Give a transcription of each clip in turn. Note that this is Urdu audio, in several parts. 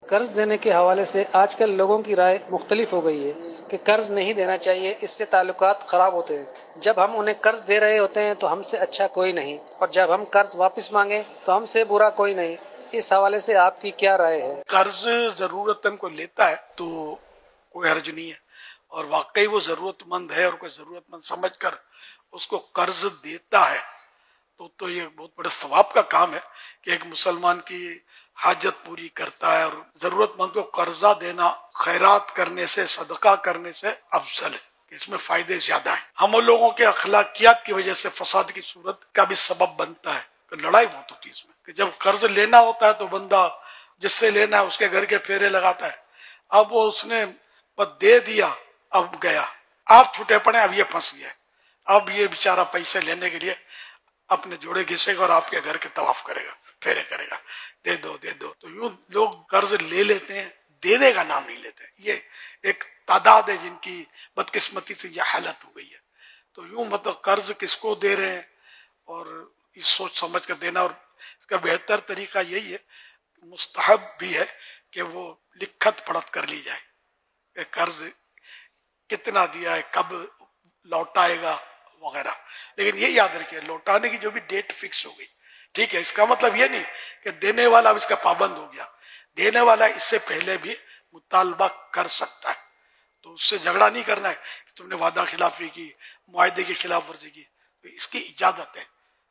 قرض دینے کے حوالے سے آج کل لوگوں کی رائے مختلف ہو گئی ہے کہ قرض نہیں دینا چاہیے، اس سے تعلقات خراب ہوتے ہیں۔ جب ہم انہیں قرض دے رہے ہوتے ہیں تو ہم سے اچھا کوئی نہیں، اور جب ہم قرض واپس مانگیں تو ہم سے برا کوئی نہیں۔ اس حوالے سے آپ کی کیا رائے ہے؟ قرض ضرورتاً کو لیتا ہے تو کوئی حرج نہیں ہے، اور واقعی وہ ضرورت مند ہے اور کوئی ضرورت مند سمجھ کر اس کو قرض دیتا ہے تو یہ بہت بڑا ثواب کا کام ہے کہ ایک مسلمان کی حاجت پوری کرتا ہے، اور ضرورت مند کو قرضہ دینا خیرات کرنے سے، صدقہ کرنے سے افضل ہے، کہ اس میں فائدے زیادہ ہیں۔ ہم لوگوں کے اخلاقیات کی وجہ سے فساد کی صورت کا بھی سبب بنتا ہے، کہ لڑائی بہت ہوتی ہے اس میں، کہ جب قرض لینا ہوتا ہے تو بندہ جس سے لینا ہے اس کے گھر کے پھیرے لگاتا ہے، اب وہ اس نے بس دے دیا، اب گیا، آپ چھوٹے پڑے، اب یہ پھنس گیا، اب یہ بیچارہ پیسے لینے کے لیے اپنے جوڑے گھسے گا اور آپ کے گھر کے طواف کرے گا، پھیرے کرے گا، دے دو دے دو۔ تو یوں لوگ قرض لے لیتے ہیں، دینے کا نام نہیں لیتے۔ یہ ایک تعداد ہے جن کی بدقسمتی سے یہ حالت ہو گئی ہے۔ تو یوں مطلب قرض کس کو دے رہے ہیں، اور اس سوچ سمجھ کر دینا، اور اس کا بہتر طریقہ یہی ہے، مستحب بھی ہے کہ وہ لکھت پڑھت کر لی جائے کہ قرض کتنا دیا ہے، کب لوٹائے گا وغیرہ۔ لیکن یہ یاد رکھیے، لوٹانے کی جو بھی ڈیٹ فکس ہو گئی، ٹھیک ہے، اس کا مطلب یہ نہیں کہ دینے والا اب اس کا پابند ہو گیا، دینے والا اس سے پہلے بھی مطالبہ کر سکتا ہے، تو اس سے جھگڑا نہیں کرنا ہے کہ تم نے وعدہ خلافی کی، معاہدے کی خلاف ورزی کی۔ تو اس کی اجازت ہے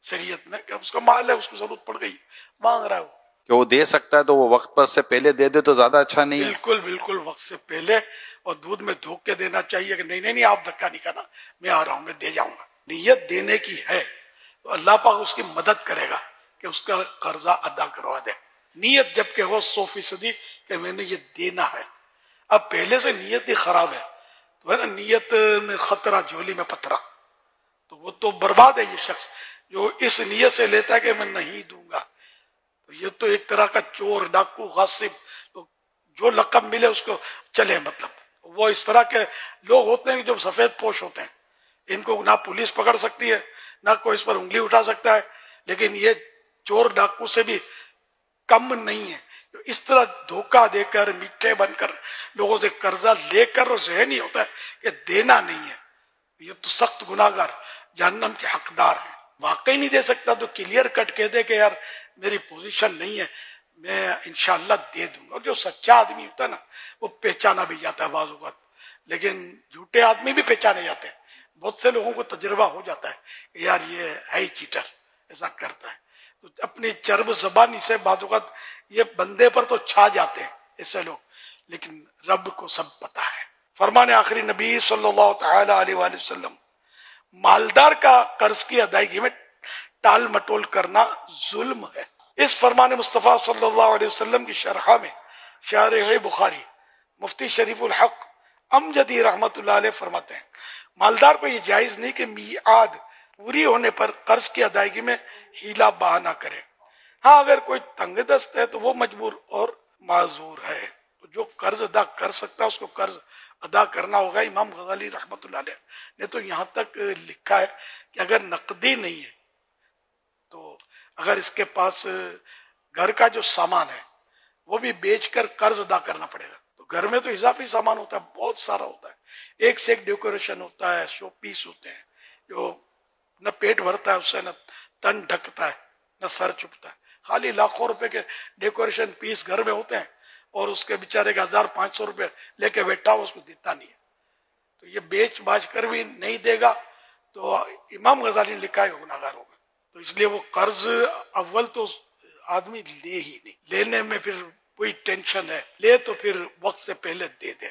شریعت میں کہ اس کا مال ہے، اس کو ضرورت پڑ گئی، مانگ رہا ہے وہ، کہ وہ دے سکتا ہے تو وہ وقت پر سے پہلے دے دے تو زیادہ اچھا نہیں ہے؟ بالکل بالکل وقت سے پہلے، اور دودھ میں دھوک کے دینا چاہیے کہ نہیں نہیں نہیں، آپ دھکا نہیں کرنا، میں آ رہا ہوں، میں دے جاؤں گا۔ نیت دینے کی ہے تو اللہ پاک اس کی مدد کرے گا کہ اس کا قرضہ ادا کروا دے۔ نیت جب کہ ہو 100% کہ میں نے یہ دینا ہے، اب پہلے سے نیت ہی خراب ہے تو ہے نا، نیت میں خطرہ جھولی میں پتھرا، تو وہ تو برباد ہے یہ شخص جو اس نیت سے لیتا ہے کہ میں نہیں دوں گا۔ تو یہ تو ایک طرح کا چور، ڈاکو، غاصب، جو لقب ملے اس کو چلے، مطلب وہ اس طرح کے لوگ ہوتے ہیں جو سفید پوش ہوتے ہیں، ان کو نہ پولیس پکڑ سکتی ہے، نہ کوئی اس پر انگلی اٹھا سکتا ہے، لیکن یہ چور ڈاکو سے بھی کم نہیں ہے، جو اس طرح دھوکہ دے کر، میٹھے بن کر لوگوں سے قرضہ لے کر، اور ذہن ہی ہوتا ہے کہ دینا نہیں ہے، یہ تو سخت گناہگار جہنم کے حقدار ہیں۔ واقعی نہیں دے سکتا تو کلیئر کٹ کہہ دے کہ یار میری پوزیشن نہیں ہے، میں انشاءاللہ دے دوں گا۔ اور جو سچا آدمی ہوتا ہے نا، وہ پہچانا بھی جاتا ہے بعض اوقات، لیکن جھوٹے آدمی بھی پہچانے جاتے ہیں۔ بہت سے لوگوں کو تجربہ ہو جاتا ہے کہ یار یہ ہے ہی چیٹر، ایسا کرتا ہے، تو اپنی چرب زبانی سے بعض اوقات یہ بندے پر تو چھا جاتے ہیں ایسے لوگ، لیکن رب کو سب پتا ہے۔ فرمان آخری نبی صلی اللہ تعالی علیہ وآلہ وسلم، مالدار کا قرض کی ادائیگی میں ٹال مٹول کرنا ظلم ہے۔ اس فرمان مصطفیٰ صلی اللہ علیہ وسلم کی شرح میں شارح بخاری مفتی شریف الحق امجدی رحمت اللہ علیہ فرماتے ہیں، مالدار کو یہ جائز نہیں کہ میعاد پوری ہونے پر قرض کی ادائیگی میں ہیلا بہانہ کرے۔ ہاں اگر کوئی تنگ دست ہے تو وہ مجبور اور معذور ہے، تو جو قرض ادا کر سکتا ہے اس کو قرض ادا کرنا ہوگا۔ امام غزالی رحمت اللہ علیہ نے تو یہاں تک لکھا ہے کہ اگر نقدی نہیں ہے تو اگر اس کے پاس گھر کا جو سامان ہے وہ بھی بیچ کر قرض ادا کرنا پڑے گا۔ تو گھر میں تو اضافی سامان ہوتا ہے، بہت سارا ہوتا ہے، ایک سے ایک ڈیکوریشن ہوتا ہے، شو پیس ہوتے ہیں، جو نہ پیٹ بھرتا ہے اس سے، نہ تن ڈھکتا ہے، نہ سر چھپتا ہے، خالی لاکھوں روپے کے ڈیکوریشن پیس گھر میں ہوتے ہیں، اور اس کے بیچارے کا 1500 روپے لے کے بیٹھا ہو، اس کو دیتا نہیں ہے، تو یہ بیچ باچ کر بھی نہیں دے گا تو امام غزالی نے لکھا ہے گناہگار ہوگا۔ تو اس لیے وہ قرض اول تو آدمی لے ہی نہیں، لینے میں پھر کوئی ٹینشن ہے، لے تو پھر وقت سے پہلے دے دے۔